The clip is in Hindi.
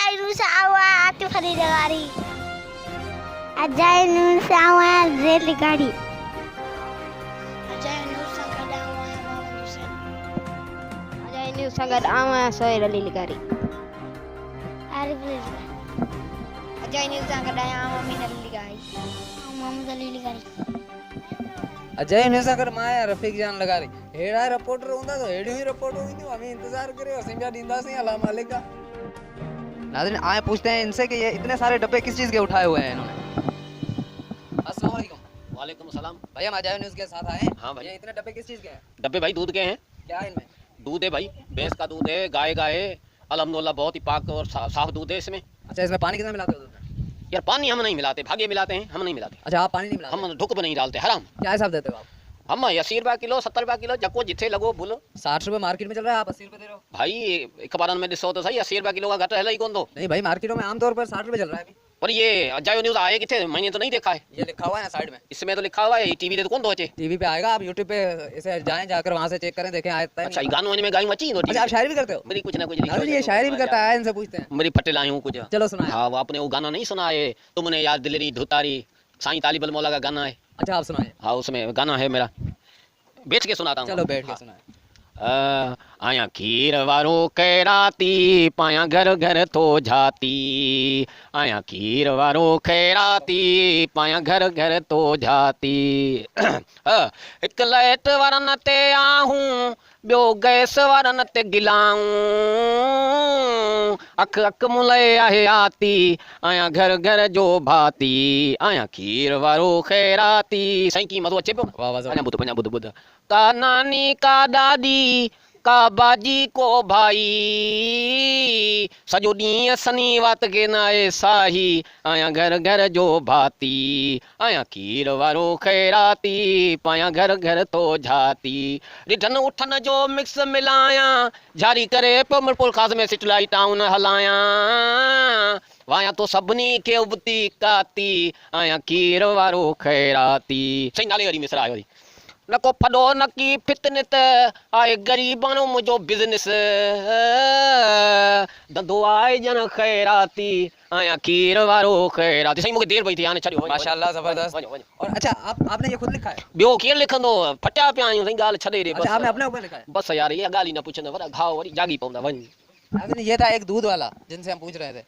अजाई नूर से आवा आतिफ खरीद गाड़ी। अजाई नूर से आवा रेल गाड़ी। अजाई नूर से गड आवा मोहम्मद हुसैन। अजाई नूर से गड आवा सोहेल अली गाड़ी। आरिफ रज़ा। अजाई नूर से गड आवा मीन अली गाड़ी। मोहम्मद अली गाड़ी। अजय ने सागर माया रफीक जान लगा रही हेड़ा रिपोर्टर होंदा तो हेड़ी ही रिपोर्ट होगी तो हमें इंतजार करे और सिंजा दींदा से अल्लाह मालिक का। नाज़रीन आए पूछते हैं इनसे कि ये इतने सारे डब्बे किस चीज़ के उठाए हुए हैं इन्होंने। अस्सलाम वालेकुम। वालेकुम सलाम। भाई हम अजय न्यूज़ के साथ आए हैं। हाँ भाई। ये इतने डब्बे किस चीज़ के हैं? डब्बे भाई दूध के हैं। क्या है इनमें? दूध है भाई, भैंस का दूध है, गाय का है, अल्हम्दुलिल्लाह बहुत ही पाक और साफ दूध है इसमें। अच्छा इसमें पानी कितना मिलाते हो दूध में? यार पानी हम नहीं मिलाते, भागे मिलाते हैं, हम नहीं मिलाते। अच्छा आप पानी नहीं मिलाते? हम ढुक भी नहीं डालते, हराम। क्या हिसाब देते हो आप? हम 80 रुपया किलो, 70 रुपया किलो, जको जिथे लगो बोलो। 60 रुपए मार्केट में चल रहा है, आप 80 रुपए दे रहे हो। भाई एक बार में दिसो तो सही, 80 रुपया किलो का घट है ही कौन दो। नहीं भाई मार्केटों में आमतौर पर 60 रुपए चल रहा है अभी। पर ये अजायो न्यूज़ आए किथे, मैंने तो नहीं देखा है। ये लिखा हुआ है ना साइड में। इसमें तो लिखा हुआ है, टीवी दे तो कौन दो बचे। टीवी पे आएगा, आप यूट्यूब पे इसे जाएं, जाकर वहां से चेक करें, देखें आता है। अच्छा ये गानों में गाई मची। अच्छा आप शायरी भी करते हो? मेरी कुछ ना कुछ अरे ये शायरी भी करता है, इनसे पूछते हैं। मेरी फटे लाई हूँ कुछ। चलो सुनाए। हाँ वो आपने वो गाना नहीं सुना है, तुमने यार दिलरी धुतारी, साईं तालिबल मौला का गाना है। अच्छा आप सुनाए। हाँ उसमें गाना है मेरा, बेच के सुनाता हूँ। चलो बैठ के सुनाए। आया खीर वारो खैराती, पाया घर घर तो जाती। आया खीर वारो खैराती, पाया घर घर तो जाती। एक लाइट वारन ते आहूं, ॿियो गैस वारन ते गिलाऊं। अख अख मुलय आहे आती, आया घर घर जो भाती। आया खीर वारो खैराती। साईं की मज़ो अचे पियो। वाह वाह अञा ॿुध, अञा ॿुध ॿुध। का नानी का दादी का बाजी को भाई, सॼो ॾींहुं सनी वात के नाए साही। आया घर घर जो भाती, आया खीर वारो खैराती, पाया घर घर तो झाती। रिठन उठन जो मिक्स मिलाया, जारी करे पियो मिरपुर खास में सिटलाई टाउन हलाया। वाया तो सभिनी खे उबती काती, आया खीर वारो खैराती। सही नाले वारी मिसरा आयो। न को फॾो न की फितनत आए ग़रीबानो मुंहिंजो बिज़नेस, धंधो आहे ॼण खैराती, आया खीर वारो खैराती। साईं मूंखे देर पई थी, हाणे छॾियो। माशाल्लाह जबरदस्त। वञो वञो। और अच्छा आपने ये खुद लिखा है? ॿियो केरु लिखंदो, फटिया पिया आहियूं साईं, ॻाल्हि छॾे ॾे अच्छा आपने अपने ऊपर लिखा है? बस यार, इहा ॻाल्हि ई न पुछंदा, वॾा घाव वरी जागी पवंदा। वञ। ये था एक दूध वाला जिनसे हम पूछ रहे थे।